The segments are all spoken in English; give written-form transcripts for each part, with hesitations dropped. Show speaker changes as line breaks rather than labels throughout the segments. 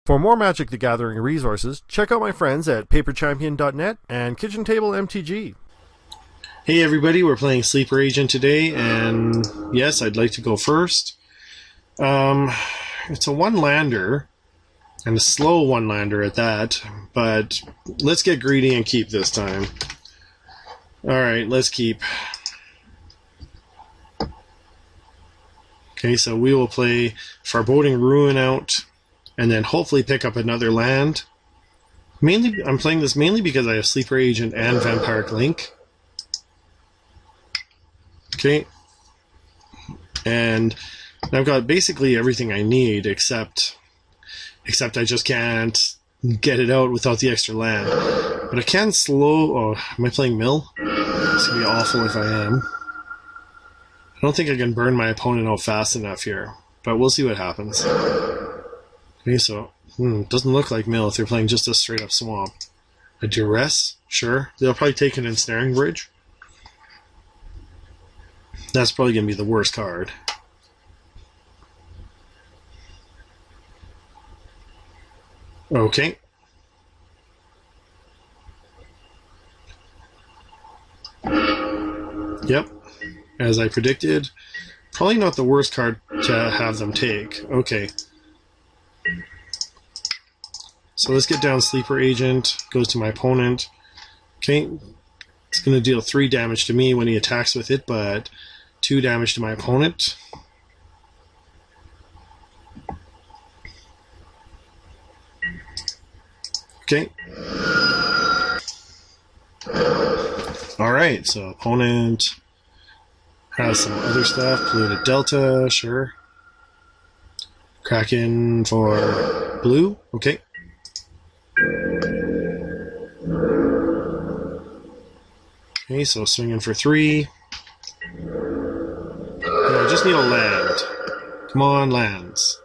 For more Magic the Gathering resources, check out my friends at paperchampion.net and Kitchen Table MTG.
Hey everybody, we're playing Sleeper Agent today, and yes, I'd like to go first. It's a one-lander, and a slow one-lander at that, but let's get greedy and keep this time. Alright, let's keep. Okay, so we will play Foreboding Ruin out, and then hopefully pick up another land. Mainly, I'm playing this mainly because I have Sleeper Agent and Vampiric Link. Okay, and I've got basically everything I need except I just can't get it out without the extra land. But I can slow. Oh, am I playing Mill? It's gonna be awful if I am. I don't think I can burn my opponent out fast enough here, but we'll see what happens. Okay, so doesn't look like Mill if they're playing just a straight up swamp. A Duress, sure. They'll probably take an Ensnaring Bridge. That's probably going to be the worst card. Okay. Yep. As I predicted. Probably not the worst card to have them take. Okay. So let's get down Sleeper Agent. Goes to my opponent. Okay. It's going to deal 3 damage to me when he attacks with it, but 2 damage to my opponent. Okay. Alright, so opponent has some other stuff. Polluted Delta, sure. Kraken for blue, okay. Okay, so swinging for 3. I just need a land. Come on, lands.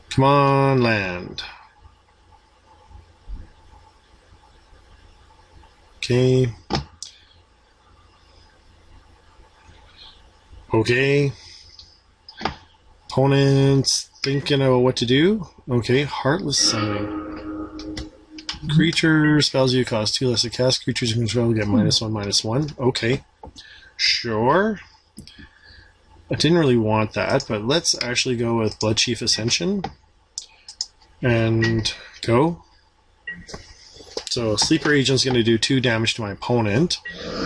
Come on, land. Okay. Okay. Opponent's thinking about what to do. Okay, Heartless Summoning. Creature spells you cost 2 less to cast. Creatures you control get -1/-1. Okay. Sure. I didn't really want that, but let's actually go with Bloodchief Ascension. And go. So Sleeper Agent's going to do 2 damage to my opponent.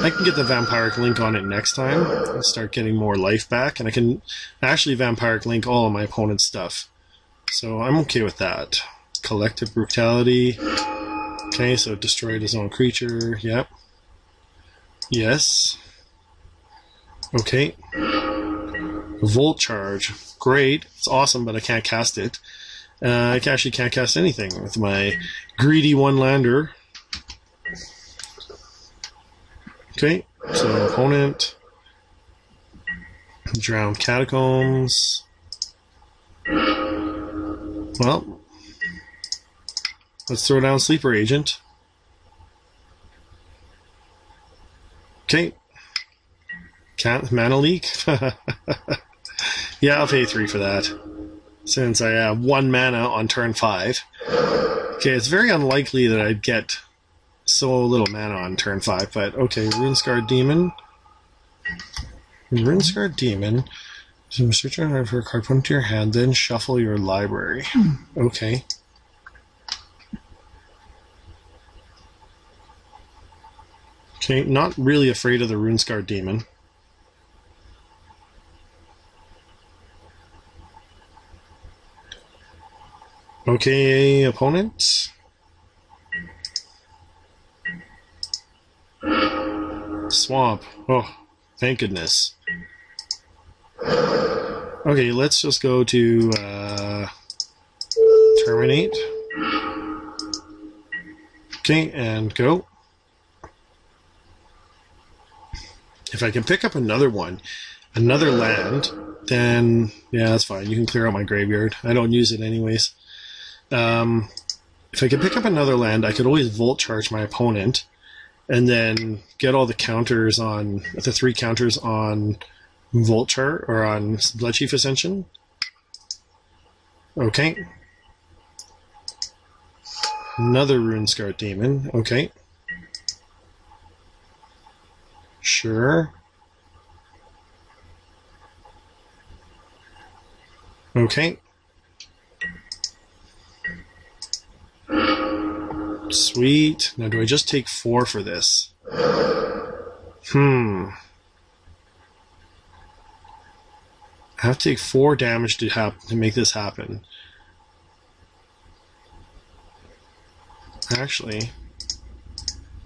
I can get the Vampiric Link on it next time and start getting more life back. And I can actually Vampiric Link all of my opponent's stuff. So I'm okay with that. Collective Brutality. Okay, so destroyed his own creature. Yep. Yes. Okay. Volt Charge. Great. It's awesome, but I can't cast it. I actually can't cast anything with my greedy one-lander. Okay, so opponent. Drowned Catacombs. Well, let's throw down Sleeper Agent. Okay. Can't mana leak? Yeah, I'll pay 3 for that. Since I have 1 mana on turn 5. Okay, it's very unlikely that I'd get so little mana on turn 5, but okay, Runescarred Demon. Runescarred Demon. So search around for a card, put into your hand, then shuffle your library. Okay. Okay, not really afraid of the Runescarred Demon. Okay, opponent. Swamp. Oh, thank goodness. Okay, let's just go to Terminate. Okay, and go. If I can pick up another land, then yeah, that's fine. You can clear out my graveyard. I don't use it anyways. If I could pick up another land, I could always Volt Charge my opponent, and then get all the counters on the 3 counters on Volt Chart or on Bloodchief Ascension, Okay. Another Runescarred Demon. Okay. Sure. Okay. Sweet. Now, do I just take 4 for this? I have to take 4 damage to make this happen. Actually,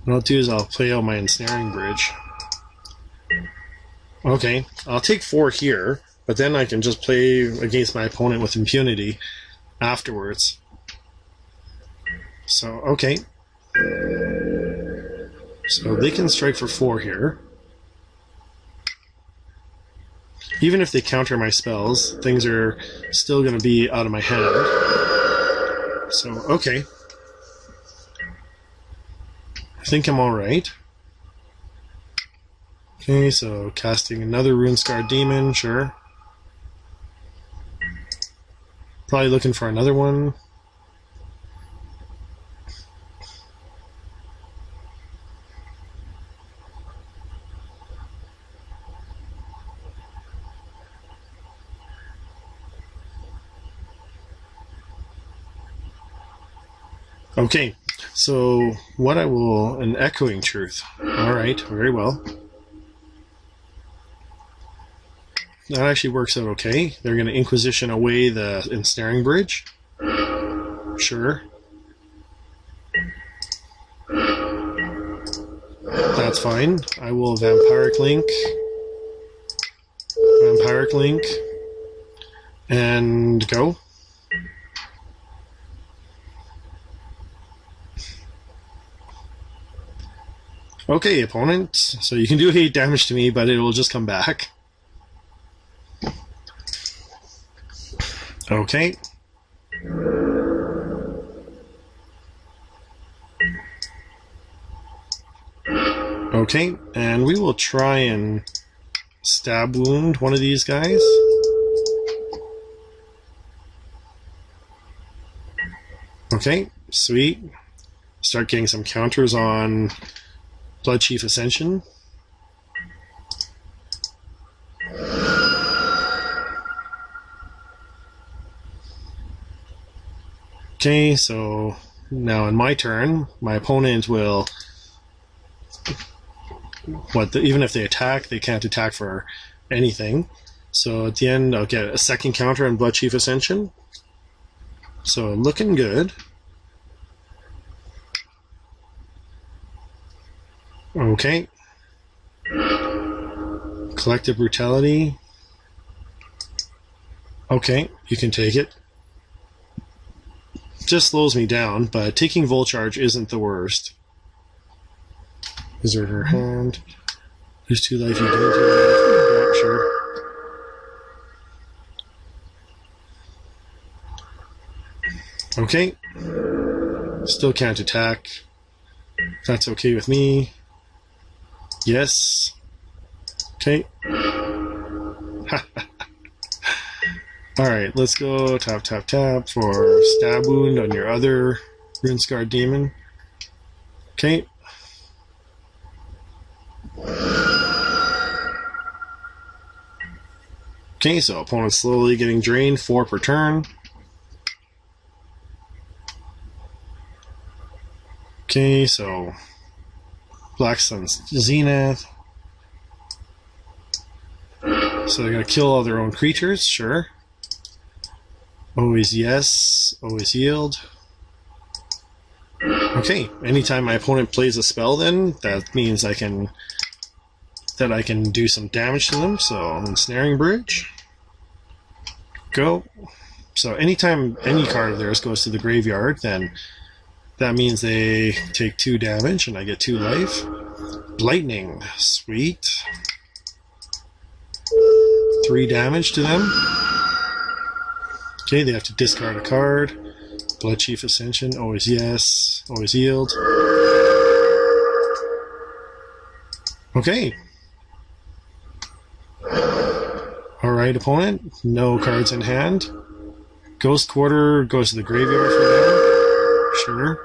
what I'll do is I'll play out my Ensnaring Bridge. Okay, I'll take 4 here, but then I can just play against my opponent with impunity afterwards. So, okay. So they can strike for 4 here. Even if they counter my spells, things are still going to be out of my hand. So, okay. I think I'm alright. Okay, so casting another Runescarred Demon, sure. Probably looking for another one. Okay, so what I will... An Echoing Truth. Alright, very well. That actually works out okay. They're going to Inquisition away the Ensnaring Bridge. Sure. That's fine. I will Vampiric Link. Vampiric Link. And go. Okay, opponent. So you can do 8 damage to me, but it will just come back. Okay. Okay, and we will try and stab wound one of these guys. Okay, sweet. Start getting some counters on Bloodchief Ascension. Okay, so now in my turn, my opponent will... even if they attack, they can't attack for anything. So at the end, I'll get a second counter on Bloodchief Ascension. So looking good. Okay. Collective Brutality. Okay, you can take it. Just slows me down, but taking Volt Charge isn't the worst. Is her hand? Lose 2 life, you gain 2 life. Yeah, sure. Okay. Still can't attack. That's okay with me. Yes. Okay. Alright, let's go tap, tap, tap for stab wound on your other Runescarred Demon. Okay. Okay, so opponent's slowly getting drained, 4 per turn. Okay, so Black Sun's Zenith. So they're going to kill all their own creatures, sure. Always yes, always yield. Okay, anytime my opponent plays a spell then, that means I can do some damage to them, so Ensnaring Bridge. Go. So anytime any card of theirs goes to the graveyard, then that means they take 2 damage and I get 2 life. Blightening, sweet. 3 damage to them. Okay, they have to discard a card. Bloodchief Ascension, always yes, always yield. Okay. Alright, opponent. No cards in hand. Ghost Quarter goes to the graveyard for them. Sure.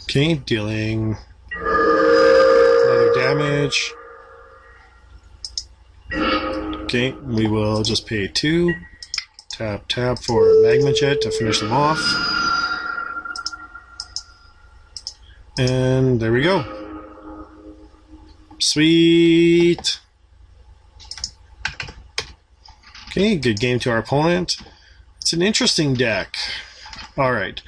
Okay, dealing another damage. Okay, we will just pay 2. Tap, tap for Magma Jet to finish them off. And there we go. Sweet. Okay, good game to our opponent. It's an interesting deck. Alright.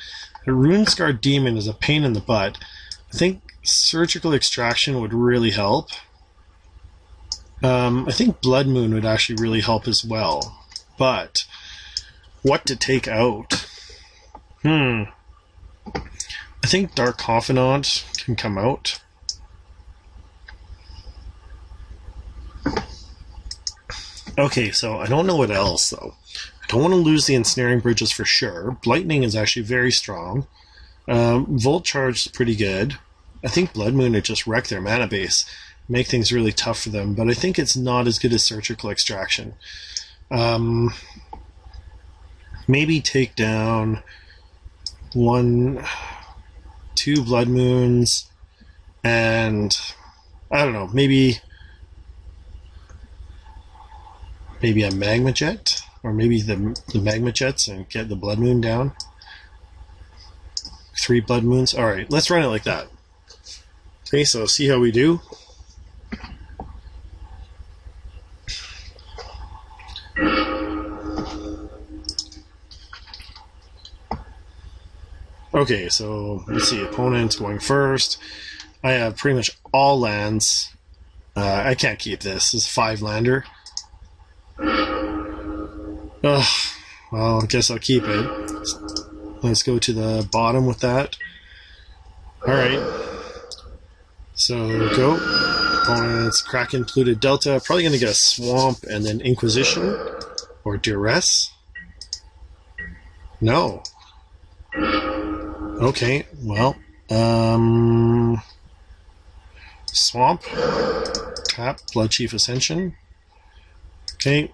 The Rune Scar Demon is a pain in the butt. I think Surgical Extraction would really help. I think Blood Moon would actually really help as well. But what to take out? I think Dark Confidant can come out. Okay, so I don't know what else, though. I don't want to lose the Ensnaring Bridges for sure. Blightening is actually very strong. Volt Charge is pretty good. I think Blood Moon would just wreck their mana base, make things really tough for them, but I think it's not as good as Surgical Extraction. Maybe take down 1, 2 Blood Moons, and I don't know, maybe a Magma Jet, or maybe the Magma Jets and get the Blood Moon down. 3 Blood Moons. Alright, let's run it like that. Okay, so see how we do. Okay, so let's see, opponent going first. I have pretty much all lands. I can't keep this. This is 5-lander. Well, I guess I'll keep it. Let's go to the bottom with that. Alright. So, go. Opponent's Kraken Polluted Delta. Probably going to get a Swamp and then Inquisition. Or Duress. No. Okay, well. Swamp. Tap. Bloodchief Ascension. Okay.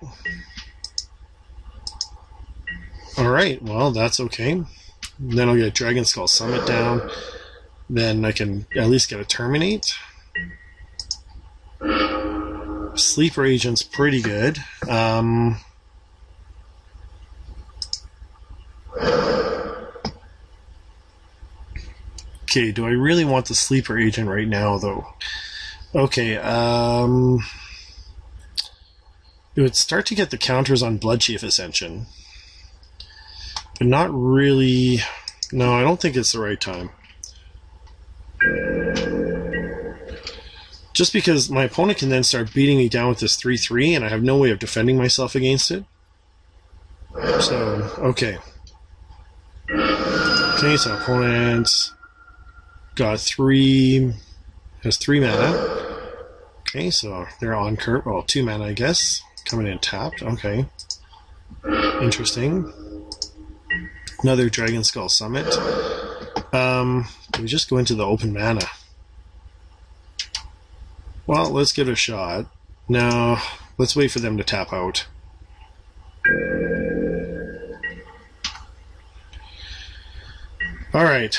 Alright, well, that's okay. Then I'll get a Dragonskull Summit down. Then I can at least get a Terminate. Sleeper Agent's pretty good. Okay, do I really want the Sleeper Agent right now, though? Okay, it would start to get the counters on Bloodchief Ascension. But not really... No, I don't think it's the right time. Just because my opponent can then start beating me down with this 3-3, and I have no way of defending myself against it. So, okay. Okay, so opponent got 3... has 3 mana. Okay, so they're on curve. Well, 2 mana, I guess. Coming in tapped. Okay. Interesting. Another Dragonskull Summit. Do we just go into the open mana? Well, let's give it a shot. No, let's wait for them to tap out. Alright.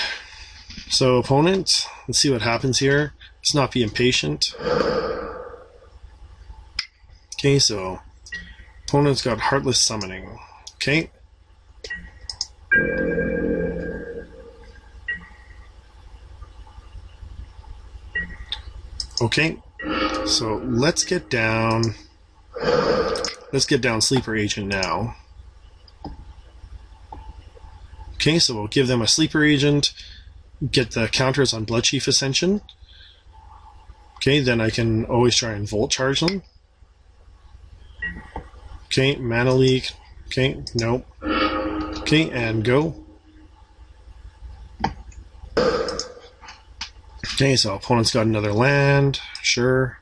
So, opponent, let's see what happens here. Let's not be impatient. Okay, so opponent's got Heartless Summoning. Okay. Okay, so let's get down Sleeper Agent now. Okay, so we'll give them a Sleeper Agent, get the counters on Bloodchief Ascension. Okay, then I can always try and Volt Charge them. Okay, Mana Leak. Okay, nope. Okay, and go. Okay, so opponent's got another land. Sure.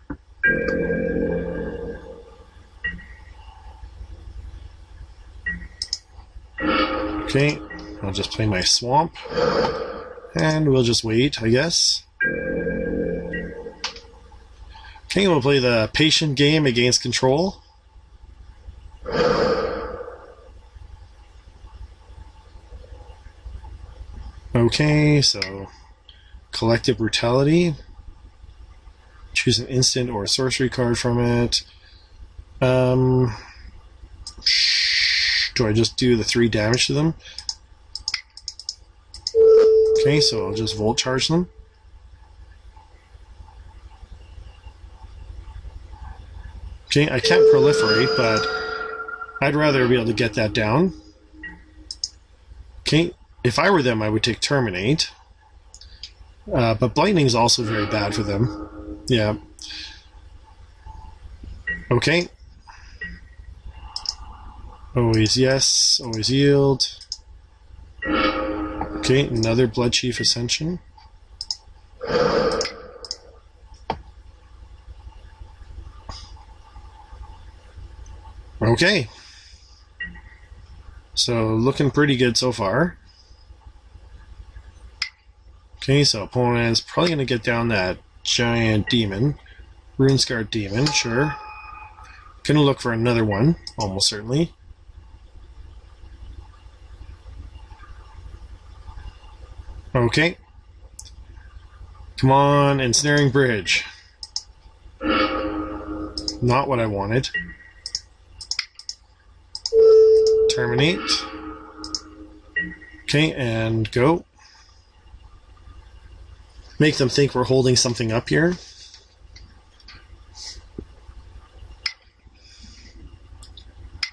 Okay, I'll just play my Swamp. And we'll just wait, I guess. Okay, we'll play the patient game against control. Okay, so collective brutality. Choose an instant or a sorcery card from it. Do I just do the 3 damage to them? Okay, so I'll just Volt Charge them. Okay, I can't proliferate, but I'd rather be able to get that down. Okay, if I were them, I would take Terminate. But Blightening is also very bad for them. Yeah. Okay. Always yes, always yield. Okay, another Bloodchief Ascension. Okay. So, looking pretty good so far. Okay, so opponent's probably going to get down that giant demon. Rune-scarred demon, sure. Gonna look for another one, almost certainly. Okay. Come on, Ensnaring Bridge. Not what I wanted. Terminate. Okay, and go. Make them think we're holding something up here.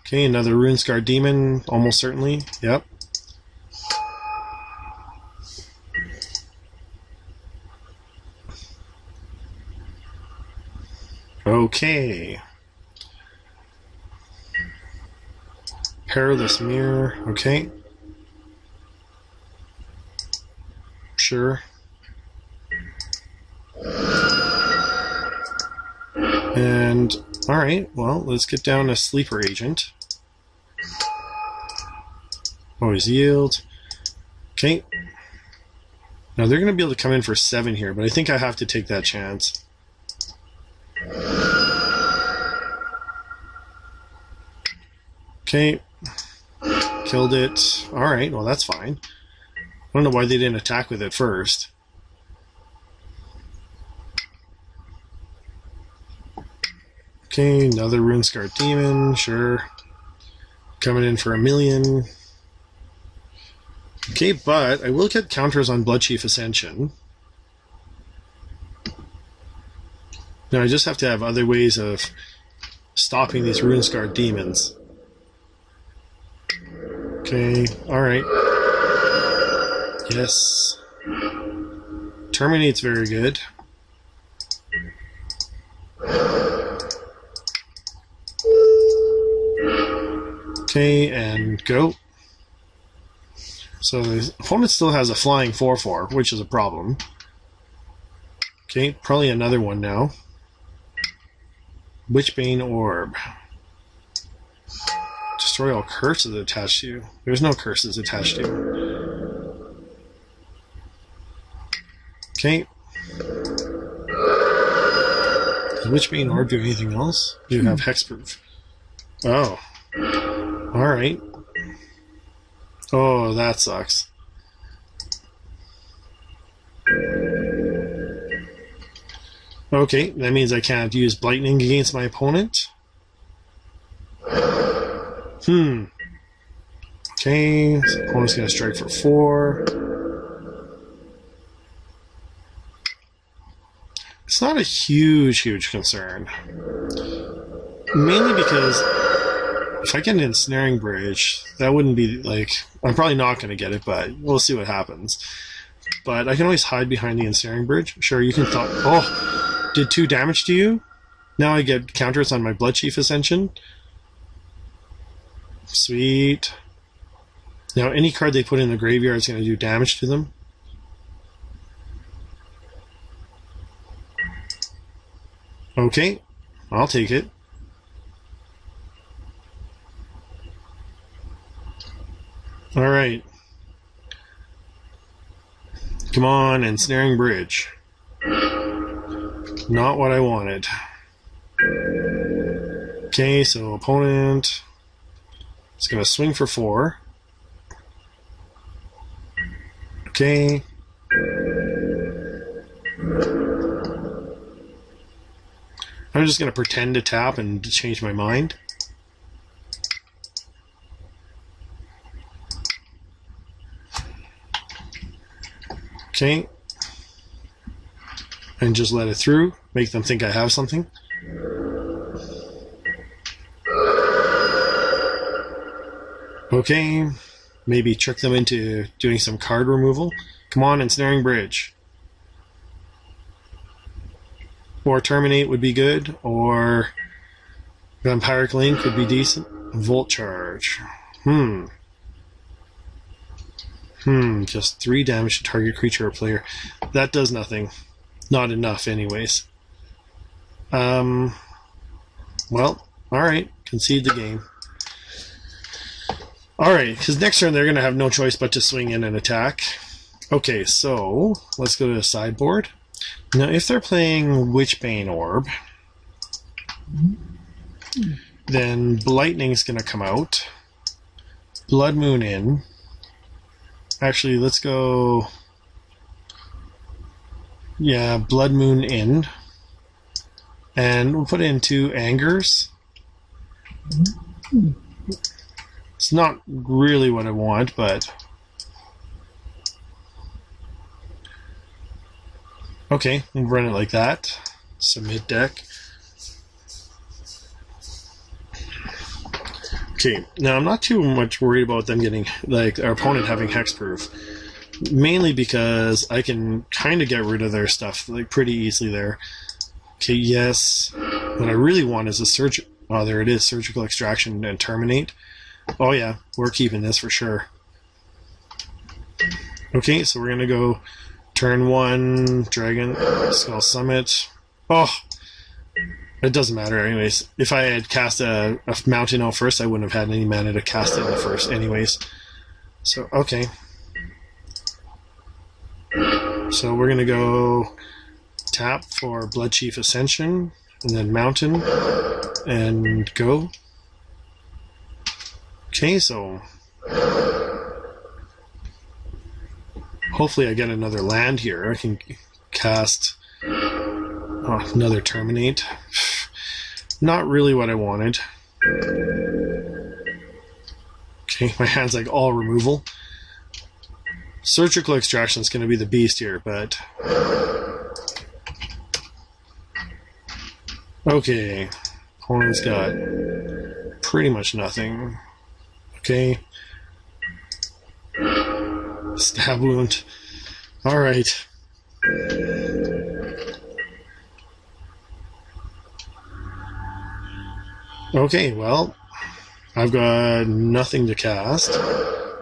Okay, another Rune-scarred demon, almost certainly. Yep. Okay. Perilous Mirror, okay. Sure. And, alright, well, let's get down a Sleeper Agent. Always yield. Okay. Now they're going to be able to come in for 7 here, but I think I have to take that chance. Okay. Killed it. Alright, well that's fine. I don't know why they didn't attack with it first. Okay, another Rune-scarred demon, sure. Coming in for 1,000,000. Okay, but I will get counters on Bloodchief Ascension. Now I just have to have other ways of stopping these Rune-scarred demons. Okay, alright. Yes. Terminate's very good. Okay, and go. So the opponent still has a flying 4/4, which is a problem. Okay, probably another one now. Witchbane Orb. Destroy all curses attached to you. There's no curses attached to you. Okay. Does Witchbane Orb do anything else? Do you have hexproof? Oh. Alright. Oh, that sucks. Okay, that means I can't use Blightening against my opponent. Okay, so opponent's going to strike for 4. It's not a huge concern. Mainly because if I get an Ensnaring Bridge, that wouldn't be like... I'm probably not going to get it, but we'll see what happens. But I can always hide behind the Ensnaring Bridge. Sure, you can thought... Oh! Did 2 damage to you? Now I get counters on my Bloodchief Ascension. Sweet. Now any card they put in the graveyard is going to do damage to them. Okay, I'll take it. Alright. Come on, Ensnaring Bridge. Not what I wanted. Okay, so opponent is going to swing for 4. Okay. I'm just going to pretend to tap and change my mind. Okay. And just let it through. Make them think I have something. Okay. Maybe trick them into doing some card removal. Come on, Ensnaring Bridge. Or Terminate would be good. Or Vampiric Link would be decent. Volt Charge. Just 3 damage to target creature or player. That does nothing. Not enough, anyways. Well, alright. Concede the game. Alright, because next turn they're going to have no choice but to swing in and attack. Okay, so let's go to the sideboard. Now, if they're playing Witchbane Orb, then Blightening is going to come out. Blood Moon in. Actually, let's go... Yeah, Blood Moon in. And we'll put in 2 Angers. It's not really what I want, but... Okay, we'll run it like that. Submit deck. Okay, now I'm not too much worried about them getting, like, our opponent having hexproof. Mainly because I can kind of get rid of their stuff, like, pretty easily there. Okay, yes. What I really want is a surgical... Oh, there it is. Surgical Extraction and Terminate. Oh, yeah. We're keeping this for sure. Okay, so we're going to go turn 1, Dragonskull Summit. Oh! It doesn't matter anyways. If I had cast a mountain out first, I wouldn't have had any mana to cast it in the first anyways. So, okay. So we're going to go tap for Bloodchief Ascension, and then mountain, and go. Okay, so... Hopefully I get another land here. I can cast another Terminate. Not really what I wanted. Okay, my hand's like all removal. Surgical Extraction is going to be the beast here, but... Okay. Opponent's got pretty much nothing. Okay. Stab wound. Alright. Okay, well, I've got nothing to cast.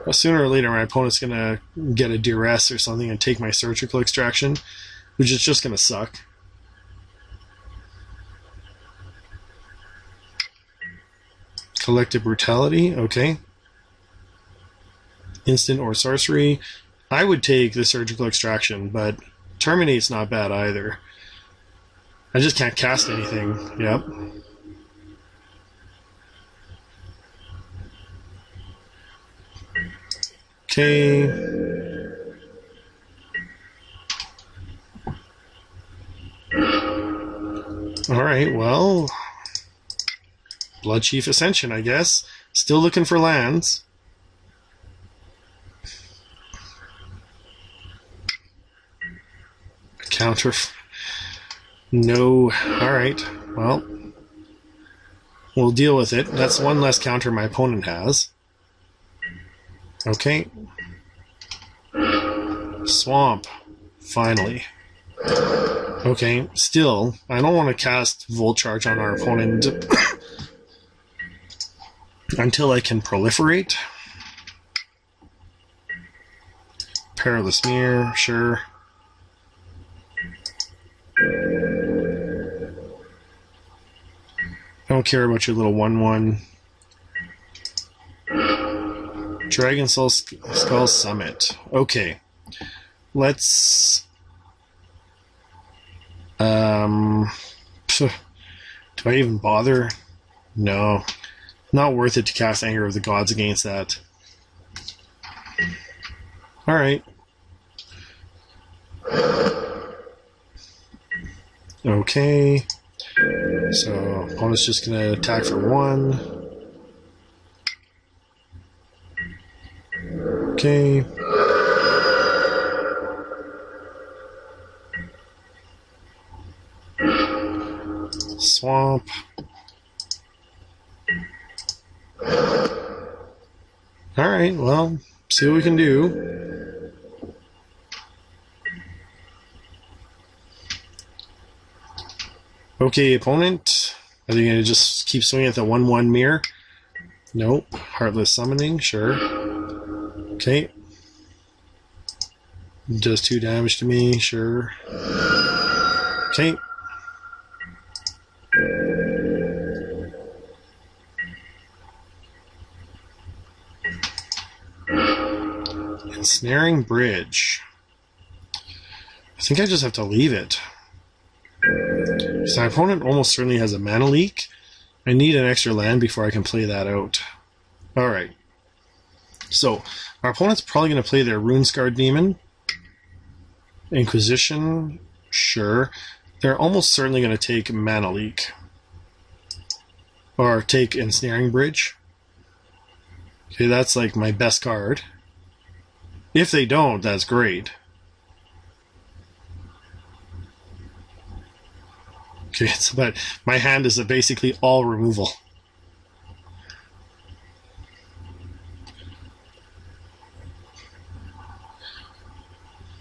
But sooner or later, my opponent's going to get a duress or something and take my Surgical Extraction, which is just going to suck. Collective Brutality, okay. Instant or sorcery. I would take the Surgical Extraction, but Terminate's not bad either. I just can't cast anything. Yep. Okay. Alright, well... Bloodchief Ascension, I guess. Still looking for lands. Counter. No. Alright. Well. We'll deal with it. That's one less counter my opponent has. Okay. Swamp. Finally. Okay. Still, I don't want to cast Volt Charge on our opponent until I can proliferate. Perilous Mirror, sure. I don't care about your little 1/1. Dragonskull Summit. Okay. Let's... Do I even bother? No. Not worth it to cast Anger of the Gods against that. Alright. Okay. So, opponent's just going to attack for 1. Okay. Swamp. Alright, well, see what we can do. Okay, opponent. Are they going to just keep swinging at the 1/1 mirror? Nope. Heartless Summoning, sure. Okay. Does 2 damage to me, sure. Okay. Ensnaring Bridge. I think I just have to leave it. So my opponent almost certainly has a mana leak. I need an extra land before I can play that out. Alright. So, our opponent's probably going to play their Rune-Scarred Demon. Inquisition, sure. They're almost certainly going to take Mana Leak. Or take Ensnaring Bridge. Okay, that's like my best card. If they don't, that's great. Okay, but my hand is basically all removal.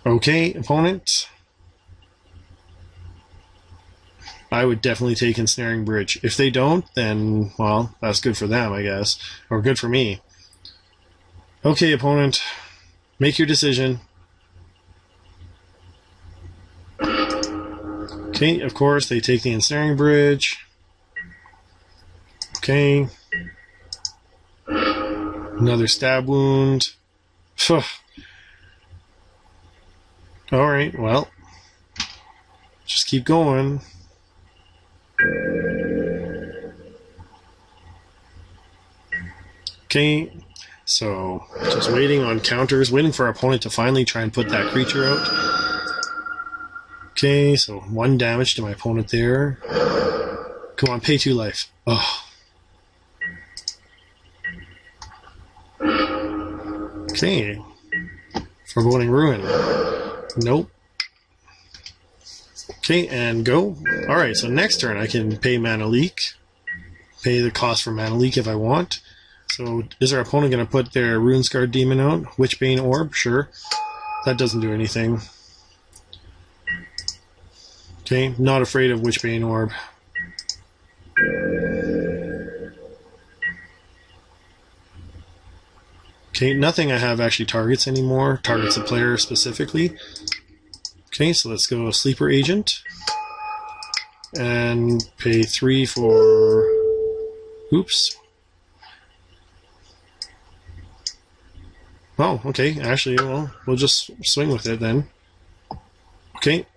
Okay, opponent. I would definitely take Ensnaring Bridge. If they don't, then, well, that's good for them, I guess. Or good for me. Okay, opponent. Make your decision. Okay, of course, they take the Ensnaring Bridge. Okay. Another stab wound. Alright, well. Just keep going. Okay, so just waiting on counters, waiting for our opponent to finally try and put that creature out. Okay, so 1 damage to my opponent there. Come on, pay 2 life. Oh. Okay. Foreboding Ruin. Nope. Okay, and go. Alright, so next turn I can pay Mana Leak. Pay the cost for Mana Leak if I want. So, is our opponent going to put their Rune-Scarred Demon out? Witchbane Orb? Sure. That doesn't do anything. Okay, not afraid of Witchbane Orb. Okay, nothing I have actually targets anymore. Targets the player specifically. Okay, so let's go Sleeper Agent. And pay 3 for... Oops. Oh, okay. Actually, well, we'll just swing with it then. Okay.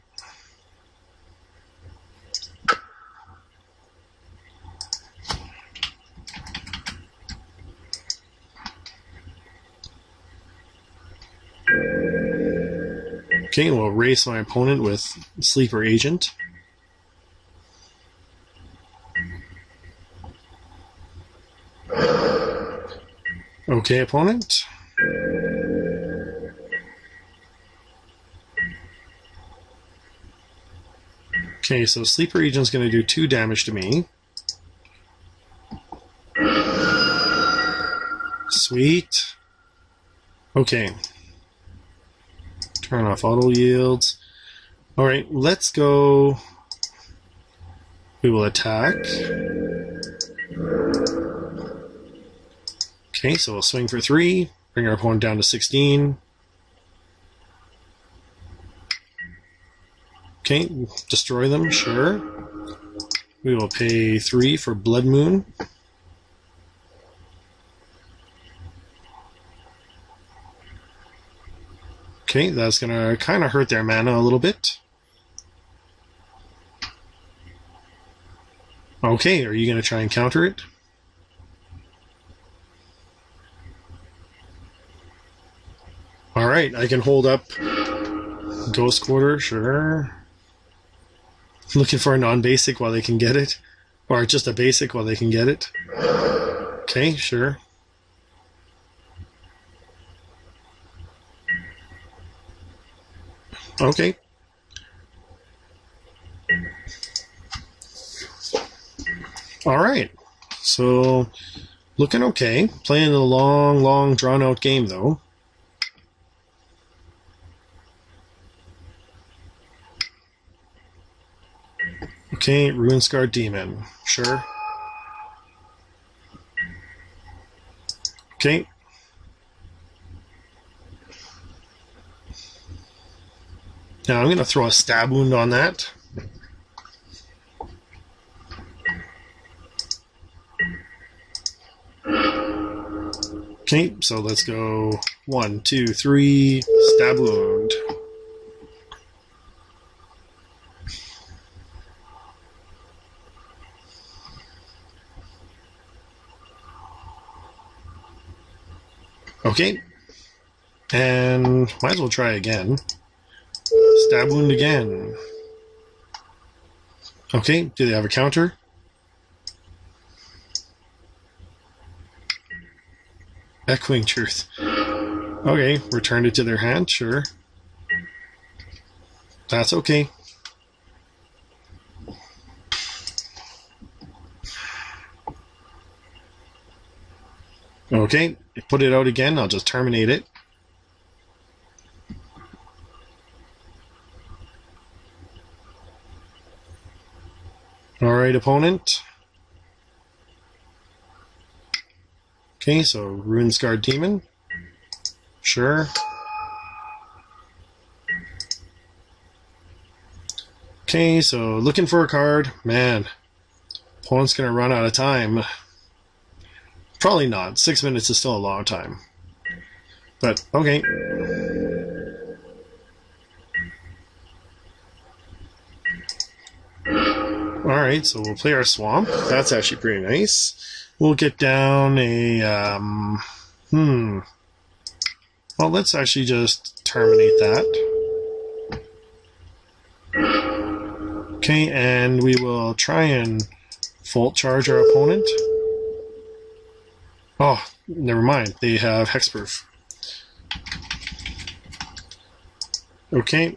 Okay, we'll race my opponent with Sleeper Agent. Okay, opponent. Okay, so Sleeper Agent's going to do 2 damage to me. Sweet. Okay. Turn off auto yields. Alright, let's go. We will attack. Okay, so we'll swing for 3. Bring our opponent down to 16. Okay, destroy them, sure. We will pay 3 for Blood Moon. Okay, that's going to kind of hurt their mana a little bit. Okay, are you going to try and counter it? Alright, I can hold up Ghost Quarter, sure. Looking for a non-basic while they can get it. Or just a basic while they can get it. Okay, sure. Okay. Alright. So, looking okay. Playing a long, drawn-out game, though. Okay, Ruin-Scarred Demon. Sure. Okay. Now I'm going to throw a stab wound on that. Okay, so let's go 1, 2, 3, stab wound. Okay, and might as well try again. Stab wound again. Okay, do they have a counter? Echoing Truth. Okay, returned it to their hand, sure. That's okay. Okay, put it out again, I'll just terminate it. Alright, opponent. Okay, so Ruin-Scarred Demon. Sure. Okay, so looking for a card. Man, opponent's going to run out of time. Probably not. 6 minutes is still a long time. But, okay. Alright, so we'll play our Swamp. That's actually pretty nice. We'll get down a... Well, let's actually just terminate that. Okay, and we will try and Volt Charge our opponent. Oh, never mind. They have Hexproof. Okay.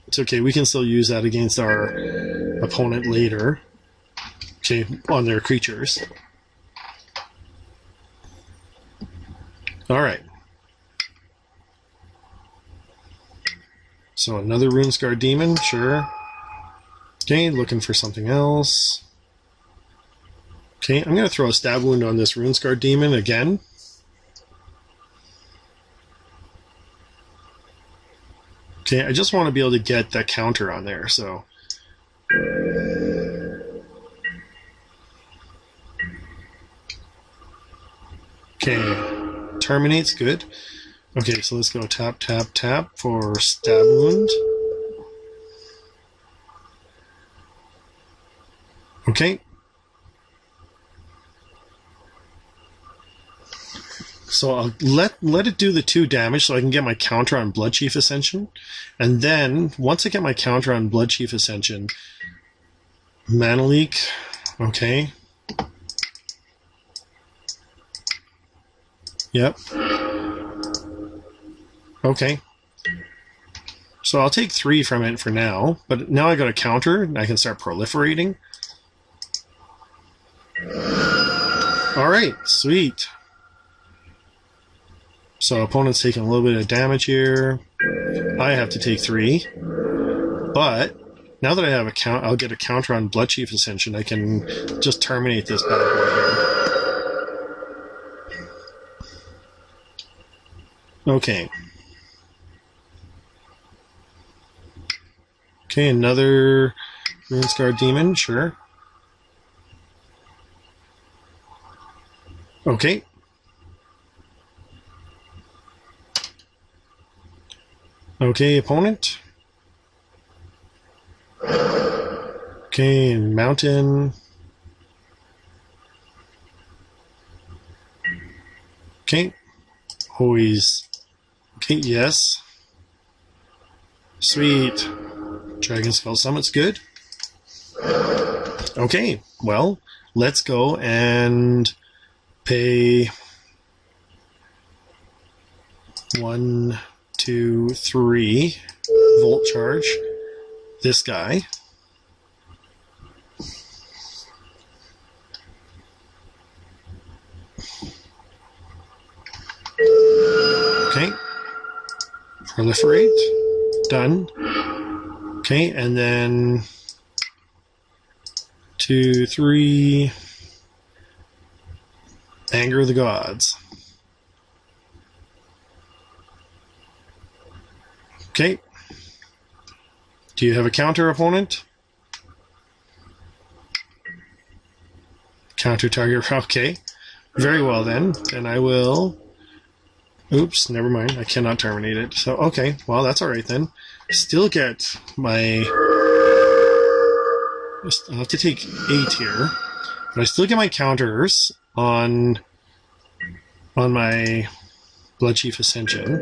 It's okay. We can still use that against our opponent later. Okay, on their creatures. Alright. So another Ruin-Scarred Demon, sure. Okay, looking for something else. Okay, I'm going to throw a stab wound on this Ruin-Scarred Demon again. Okay, I just want to be able to get that counter on there, so... Okay, Terminate's good. Okay, so let's go tap, tap, tap for stab wound. Okay. So I'll let it do the 2 damage so I can get my counter on Bloodchief Ascension. And then, once I get my counter on Bloodchief Ascension, Mana Leak, okay. Yep. Okay. So I'll take 3 from it for now, but now I got a counter, and I can start proliferating. Alright, sweet. So opponent's taking a little bit of damage here. I have to take 3. But now that I have I'll get a counter on Bloodchief Ascension. I can just terminate this bad boy here. Okay. Okay, another Ruin-Scarred Demon, sure. Okay. Okay, opponent. Okay, Mountain. Okay. Always. Okay, yes. Sweet. Dragonskull Summit's good. Okay, well, let's go and pay 1, 2, 3 volt charge this guy. Okay. Proliferate. Done. Okay, and then 2, 3. Anger the Gods. Okay. Do you have a counter opponent? Counter target. Okay. Very well then. Then I will... Oops, never mind. I cannot terminate it. So, okay. Well, that's alright then. Still get my... I'll have to take 8 here. But I still get my counters on my Bloodchief Ascension.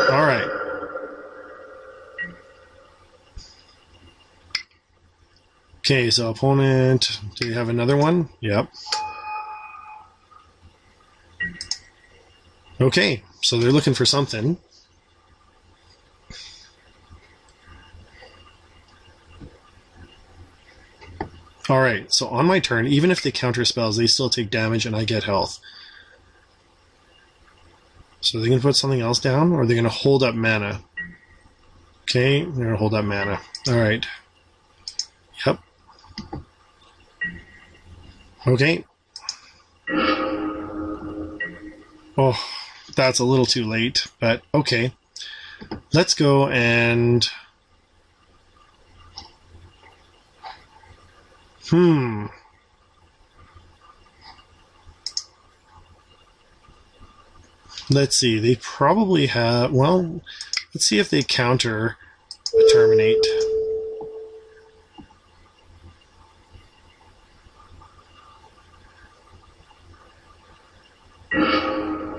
Alright. Okay, so opponent, do you have another one? Yep. Okay, so they're looking for something. Alright, so on my turn, even if they counter spells, they still take damage and I get health. So they're going to put something else down, or they're going to hold up mana. Okay, they're going to hold up mana. Alright. Yep. Okay. Oh, that's a little too late, but okay. Let's go and... Let's see, they probably have... Well, let's see if they counter a Terminate.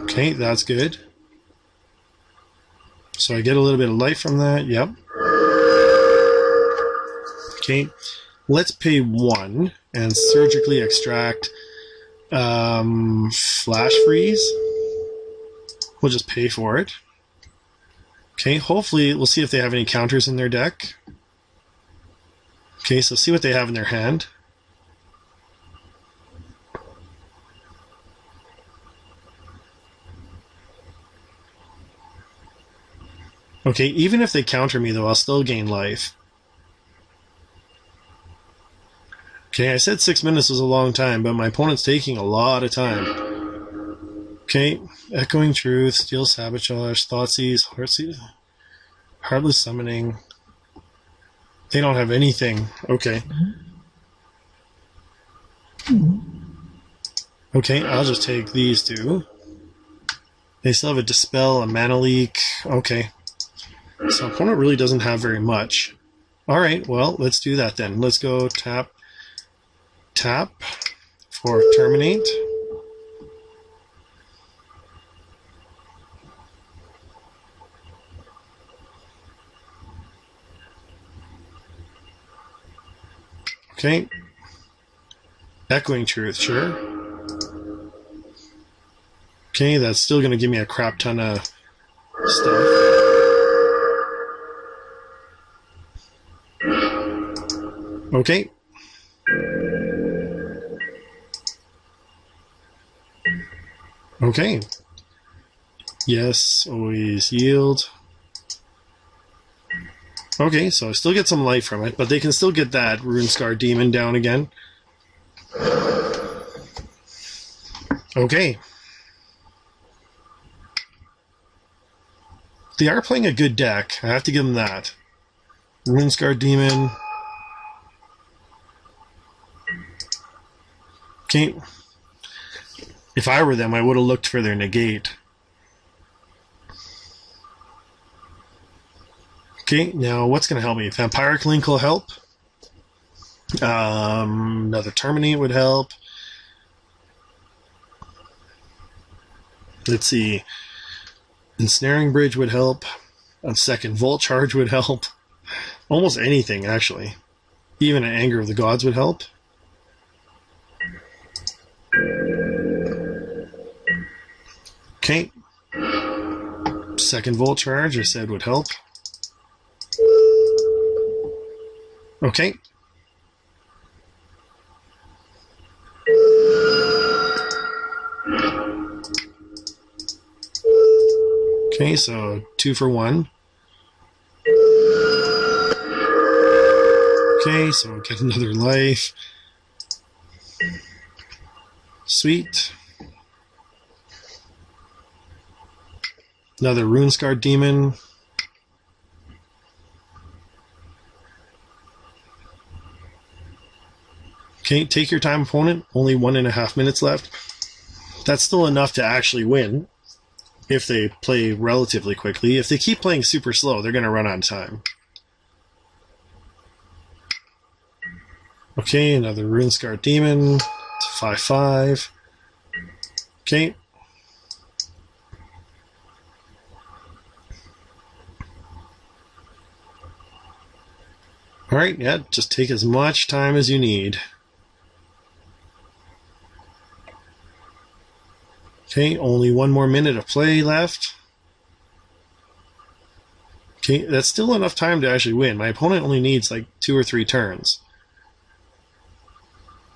Okay, that's good. So I get a little bit of life from that, yep. Okay, let's pay 1 and surgically extract Flash Freeze. We'll just pay for it. Okay, hopefully we'll see if they have any counters in their deck. Okay, so see what they have in their hand. Okay, even if they counter me though, I'll still gain life. Okay, I said 6 minutes was a long time, but my opponent's taking a lot of time. Okay, Echoing Truth, Steel Sabotage, Thoughtseize, Heartless Summoning. They don't have anything. Okay. Okay, I'll just take these two. They still have a Dispel, a Mana Leak. Okay. So opponent really doesn't have very much. Alright, well, let's do that then. Let's go tap for Terminate. Okay. Echoing Truth, sure. Okay, that's still going to give me a crap ton of stuff. Okay. Okay. Yes, always yield. Okay, so I still get some life from it, but they can still get that Rune Scar Demon down again. Okay. They are playing a good deck. I have to give them that. Rune Scar Demon. Okay. If I were them, I would have looked for their negate. Okay, now what's going to help me? Vampiric Link will help. Another Terminate would help. Let's see. Ensnaring Bridge would help. A second Volt Charge would help. Almost anything, actually. Even an Anger of the Gods would help. Okay. Second Volt Charge, I said, would help. Okay. Okay, so 2 for 1. Okay, so get another life. Sweet. Another Rune Scarred Demon. Okay, take your time, opponent. Only 1.5 minutes left. That's still enough to actually win if they play relatively quickly. If they keep playing super slow, they're going to run out of time. Okay, another Rune Scarred Demon. It's 5/5. Okay. Alright, yeah, just take as much time as you need. Okay, only 1 more minute of play left. Okay, that's still enough time to actually win. My opponent only needs like 2 or 3 turns.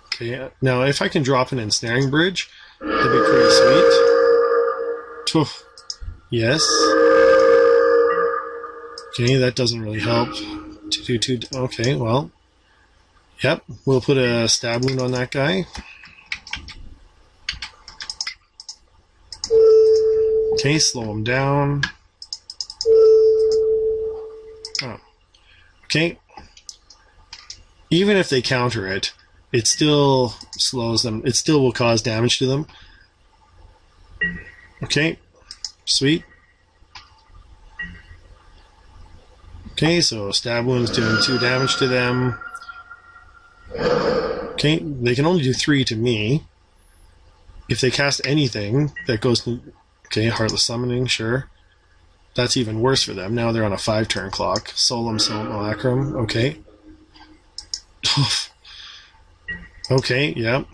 Okay, now if I can drop an Ensnaring Bridge, that'd be pretty sweet. Oof. Yes. Okay, that doesn't really help. 2. Okay, well. Yep, we'll put a stab wound on that guy. Okay, slow him down. Oh. Okay. Even if they counter it, it still slows them. It still will cause damage to them. Okay. Sweet. Okay, so stab wound's doing 2 damage to them. Okay, they can only do 3 to me. If they cast anything that goes to... Okay, Heartless Summoning, sure. That's even worse for them. Now they're on a 5-turn clock. Solemn Simulacrum, okay. Okay, yep.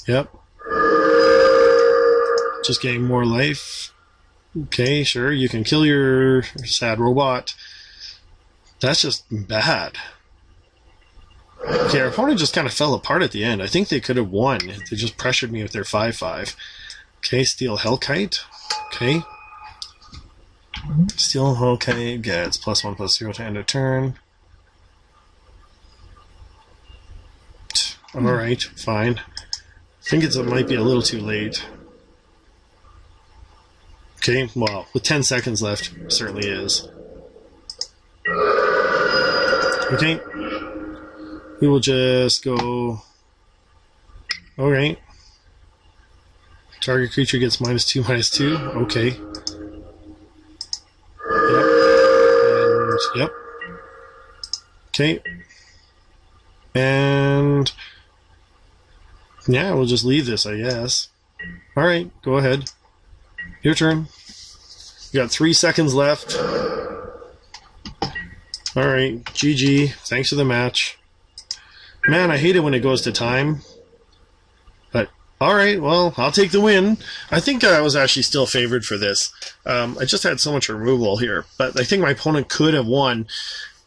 Yep. Just getting more life. Okay, sure, you can kill your sad robot. That's just bad. Okay, our opponent just kind of fell apart at the end. I think they could have won. They just pressured me with their 5/5. Okay, Steel Hellkite. Okay. Steel Hellkite gets +1/+0 to end a turn. Alright, fine. I think it might be a little too late. Okay, well, with 10 seconds left, certainly is. Okay. We will just go... Alright. Target creature gets -2/-2. Okay. Yep. And, yep. Okay. And... yeah, we'll just leave this, I guess. Alright, go ahead. Your turn. You got 3 seconds left. Alright, GG. Thanks for the match. Man, I hate it when it goes to time. But, alright, well, I'll take the win. I think I was actually still favored for this. I just had so much removal here. But I think my opponent could have won.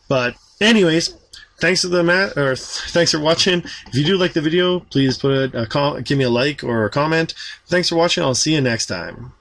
But, anyways, thanks for the thanks for watching. If you do like the video, please put give me a like or a comment. Thanks for watching. I'll see you next time.